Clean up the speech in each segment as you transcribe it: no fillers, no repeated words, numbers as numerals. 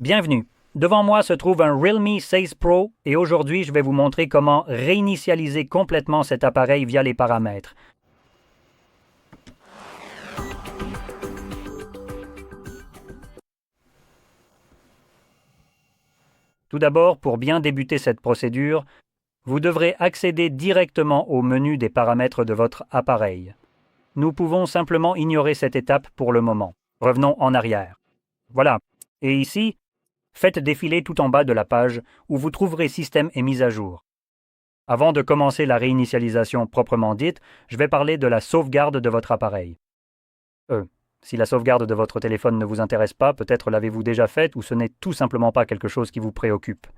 Bienvenue. Devant moi se trouve un Realme 16 Pro et aujourd'hui je vais vous montrer comment réinitialiser complètement cet appareil via les paramètres. Tout d'abord, pour bien débuter cette procédure, vous devrez accéder directement au menu des paramètres de votre appareil. Nous pouvons simplement ignorer cette étape pour le moment. Revenons en arrière. Voilà. Et ici, faites défiler tout en bas de la page où vous trouverez Système et mise à jour. Avant de commencer la réinitialisation proprement dite, je vais parler de la sauvegarde de votre appareil. Si la sauvegarde de votre téléphone ne vous intéresse pas, peut-être l'avez-vous déjà faite ou ce n'est tout simplement pas quelque chose qui vous préoccupe.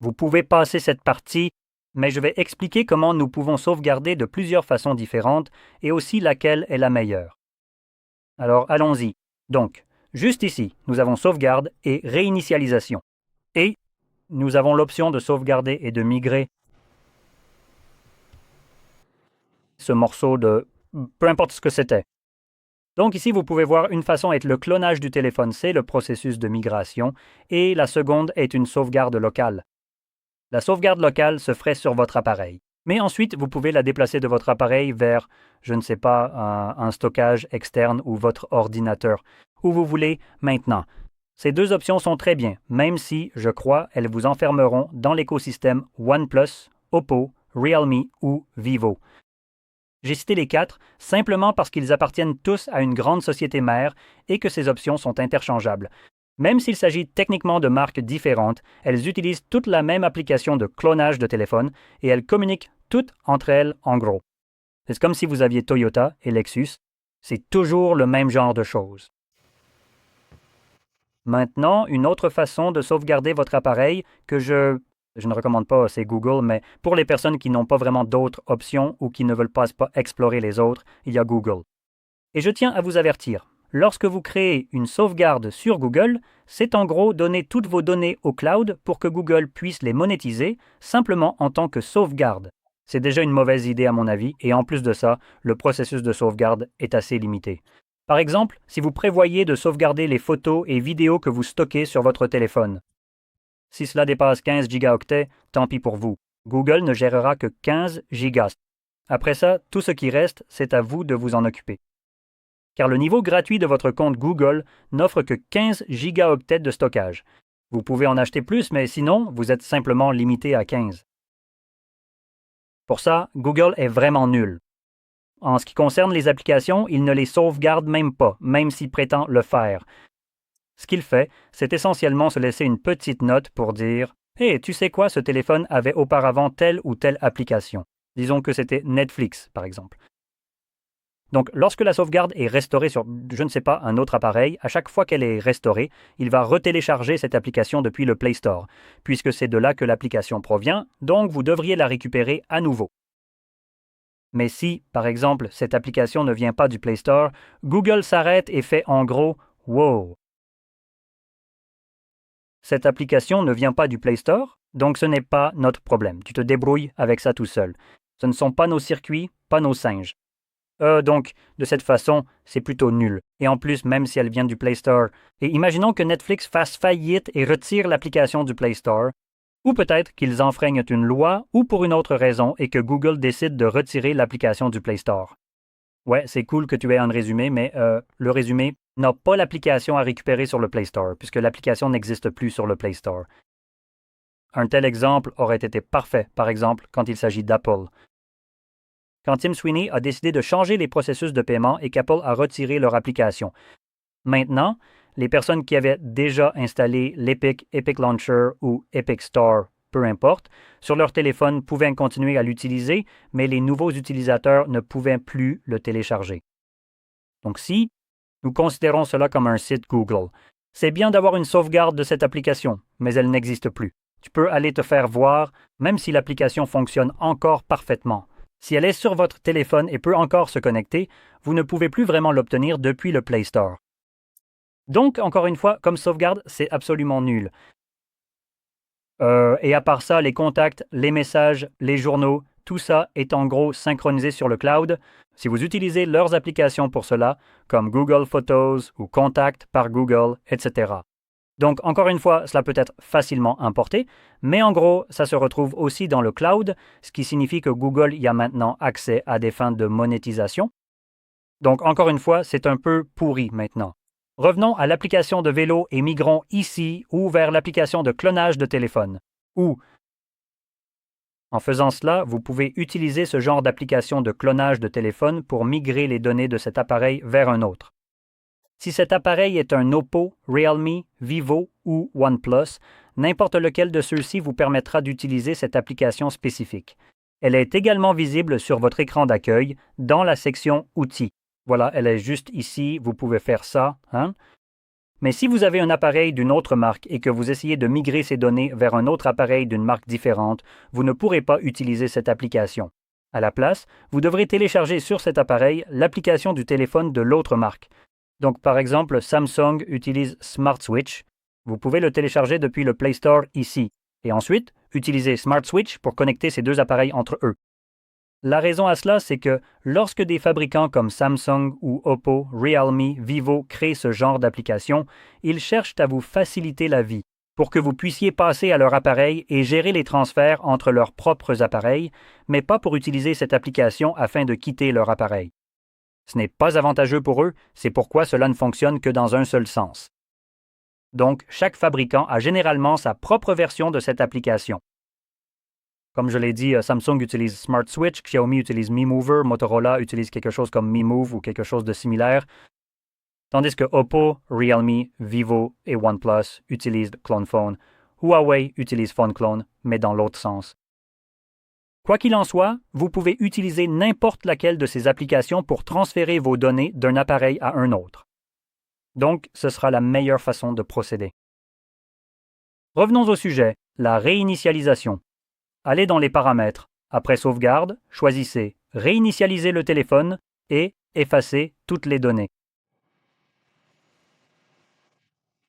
Vous pouvez passer cette partie, mais je vais expliquer comment nous pouvons sauvegarder de plusieurs façons différentes et aussi laquelle est la meilleure. Alors allons-y. Donc, juste ici, nous avons sauvegarde et réinitialisation. Et nous avons l'option de sauvegarder et de migrer ce morceau de... peu importe ce que c'était. Donc ici, vous pouvez voir une façon est le clonage du téléphone, c'est le processus de migration, et la seconde est une sauvegarde locale. La sauvegarde locale se ferait sur votre appareil. Mais ensuite, vous pouvez la déplacer de votre appareil vers, je ne sais pas, un stockage externe ou votre ordinateur, où vous voulez maintenant. Ces deux options sont très bien, même si, je crois, elles vous enfermeront dans l'écosystème OnePlus, Oppo, Realme ou Vivo. J'ai cité les quatre simplement parce qu'ils appartiennent tous à une grande société mère et que ces options sont interchangeables. Même s'il s'agit techniquement de marques différentes, elles utilisent toute la même application de clonage de téléphone et elles communiquent toutes entre elles en gros. C'est comme si vous aviez Toyota et Lexus, c'est toujours le même genre de choses. Maintenant, une autre façon de sauvegarder votre appareil que je ne recommande pas, c'est Google, mais pour les personnes qui n'ont pas vraiment d'autres options ou qui ne veulent pas explorer les autres, il y a Google. Et je tiens à vous avertir, lorsque vous créez une sauvegarde sur Google, c'est en gros donner toutes vos données au cloud pour que Google puisse les monétiser simplement en tant que sauvegarde. C'est déjà une mauvaise idée à mon avis, et en plus de ça, le processus de sauvegarde est assez limité. Par exemple, si vous prévoyez de sauvegarder les photos et vidéos que vous stockez sur votre téléphone. Si cela dépasse 15 gigaoctets, tant pis pour vous. Google ne gérera que 15 gigas. Après ça, tout ce qui reste, c'est à vous de vous en occuper. Car le niveau gratuit de votre compte Google n'offre que 15 gigaoctets de stockage. Vous pouvez en acheter plus, mais sinon, vous êtes simplement limité à 15. Pour ça, Google est vraiment nul. En ce qui concerne les applications, il ne les sauvegarde même pas, même s'il prétend le faire. Ce qu'il fait, c'est essentiellement se laisser une petite note pour dire « Hey, tu sais quoi, ce téléphone avait auparavant telle ou telle application. » Disons que c'était Netflix, par exemple. Donc, lorsque la sauvegarde est restaurée sur, je ne sais pas, un autre appareil, à chaque fois qu'elle est restaurée, il va retélécharger cette application depuis le Play Store, puisque c'est de là que l'application provient, donc vous devriez la récupérer à nouveau. Mais si, par exemple, cette application ne vient pas du Play Store, Google s'arrête et fait en gros « Wow ». Cette application ne vient pas du Play Store, donc ce n'est pas notre problème. Tu te débrouilles avec ça tout seul. Ce ne sont pas nos circuits, pas nos singes. Donc, de cette façon, c'est plutôt nul. Et en plus, même si elle vient du Play Store, et imaginons que Netflix fasse faillite et retire l'application du Play Store, ou peut-être qu'ils enfreignent une loi ou pour une autre raison et que Google décide de retirer l'application du Play Store. Ouais, c'est cool que tu aies un résumé, mais le résumé n'a pas l'application à récupérer sur le Play Store, puisque l'application n'existe plus sur le Play Store. Un tel exemple aurait été parfait, par exemple, quand il s'agit d'Apple. Quand Tim Sweeney a décidé de changer les processus de paiement et qu'Apple a retiré leur application. Maintenant, les personnes qui avaient déjà installé l'Epic, Epic Launcher ou Epic Store, peu importe, sur leur téléphone pouvaient continuer à l'utiliser, mais les nouveaux utilisateurs ne pouvaient plus le télécharger. Donc si nous considérons cela comme un site Google, c'est bien d'avoir une sauvegarde de cette application, mais elle n'existe plus. Tu peux aller te faire voir, même si l'application fonctionne encore parfaitement. Si elle est sur votre téléphone et peut encore se connecter, vous ne pouvez plus vraiment l'obtenir depuis le Play Store. Donc, encore une fois, comme sauvegarde, c'est absolument nul. Et à part ça, les contacts, les messages, les journaux, tout ça est en gros synchronisé sur le cloud. Si vous utilisez leurs applications pour cela, comme Google Photos ou Contact par Google, etc. Donc, encore une fois, cela peut être facilement importé, mais en gros, ça se retrouve aussi dans le cloud, ce qui signifie que Google y a maintenant accès à des fins de monétisation. Donc, encore une fois, c'est un peu pourri maintenant. Revenons à l'application de vélo et migrons ici ou vers l'application de clonage de téléphone. Ou, en faisant cela, vous pouvez utiliser ce genre d'application de clonage de téléphone pour migrer les données de cet appareil vers un autre. Si cet appareil est un Oppo, Realme, Vivo ou OnePlus, n'importe lequel de ceux-ci vous permettra d'utiliser cette application spécifique. Elle est également visible sur votre écran d'accueil dans la section Outils. Voilà, elle est juste ici, vous pouvez faire ça. Mais si vous avez un appareil d'une autre marque et que vous essayez de migrer ces données vers un autre appareil d'une marque différente, vous ne pourrez pas utiliser cette application. À la place, vous devrez télécharger sur cet appareil l'application du téléphone de l'autre marque. Donc, par exemple, Samsung utilise Smart Switch. Vous pouvez le télécharger depuis le Play Store ici. Et ensuite, utiliser Smart Switch pour connecter ces deux appareils entre eux. La raison à cela, c'est que lorsque des fabricants comme Samsung ou Oppo, Realme, Vivo créent ce genre d'application, ils cherchent à vous faciliter la vie pour que vous puissiez passer à leur appareil et gérer les transferts entre leurs propres appareils, mais pas pour utiliser cette application afin de quitter leur appareil. Ce n'est pas avantageux pour eux, c'est pourquoi cela ne fonctionne que dans un seul sens. Donc, chaque fabricant a généralement sa propre version de cette application. Comme je l'ai dit, Samsung utilise Smart Switch, Xiaomi utilise Mi Mover, Motorola utilise quelque chose comme Mi Move ou quelque chose de similaire, tandis que Oppo, Realme, Vivo et OnePlus utilisent Clone Phone. Huawei utilise Phone Clone, mais dans l'autre sens. Quoi qu'il en soit, vous pouvez utiliser n'importe laquelle de ces applications pour transférer vos données d'un appareil à un autre. Donc, ce sera la meilleure façon de procéder. Revenons au sujet, la réinitialisation. Allez dans les paramètres. Après sauvegarde, choisissez Réinitialiser le téléphone et effacer toutes les données.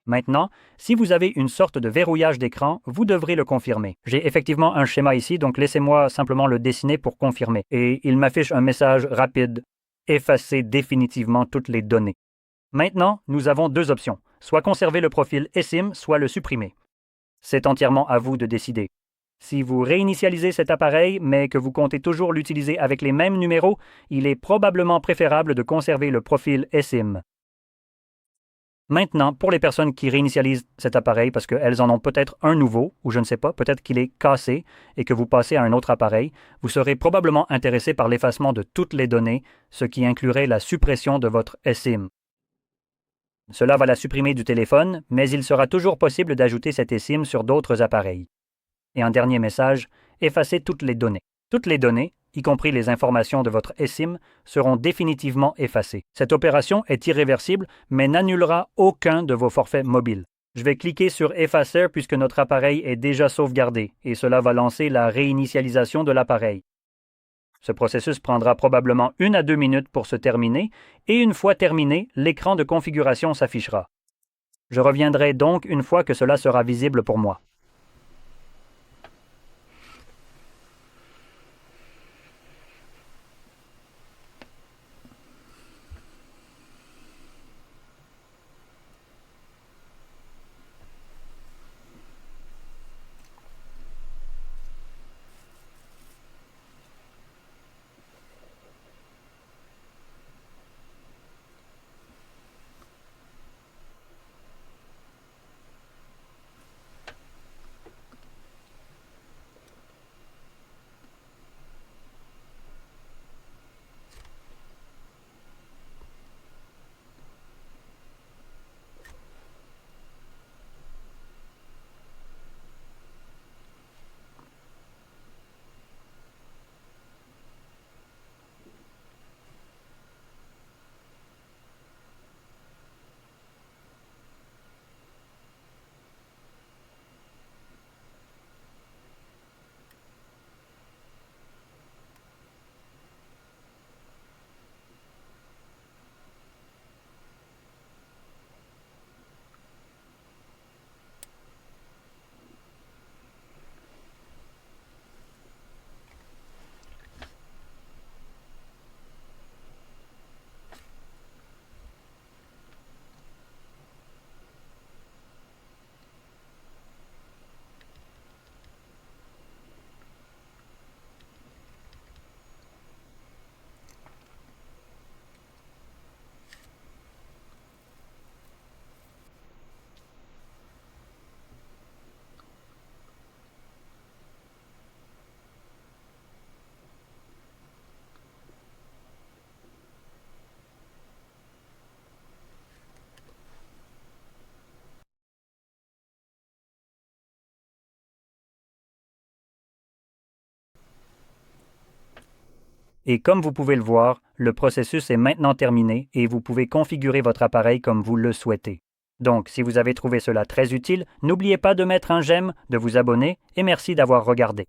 Maintenant, si vous avez une sorte de verrouillage d'écran, vous devrez le confirmer. J'ai effectivement un schéma ici, donc laissez-moi simplement le dessiner pour confirmer. Et il m'affiche un message rapide « Effacer définitivement toutes les données ». Maintenant, nous avons deux options, soit conserver le profil eSIM, soit le supprimer. C'est entièrement à vous de décider. Si vous réinitialisez cet appareil, mais que vous comptez toujours l'utiliser avec les mêmes numéros, il est probablement préférable de conserver le profil eSIM. Maintenant, pour les personnes qui réinitialisent cet appareil parce qu'elles en ont peut-être un nouveau, ou je ne sais pas, peut-être qu'il est cassé et que vous passez à un autre appareil, vous serez probablement intéressé par l'effacement de toutes les données, ce qui inclurait la suppression de votre eSIM. Cela va la supprimer du téléphone, mais il sera toujours possible d'ajouter cette eSIM sur d'autres appareils. Et un dernier message, effacez toutes les données. Toutes les données, y compris les informations de votre eSIM, seront définitivement effacées. Cette opération est irréversible, mais n'annulera aucun de vos forfaits mobiles. Je vais cliquer sur Effacer puisque notre appareil est déjà sauvegardé, et cela va lancer la réinitialisation de l'appareil. Ce processus prendra probablement 1 à 2 minutes pour se terminer, et une fois terminé, l'écran de configuration s'affichera. Je reviendrai donc une fois que cela sera visible pour moi. Et comme vous pouvez le voir, le processus est maintenant terminé et vous pouvez configurer votre appareil comme vous le souhaitez. Donc, si vous avez trouvé cela très utile, n'oubliez pas de mettre un j'aime, de vous abonner et merci d'avoir regardé.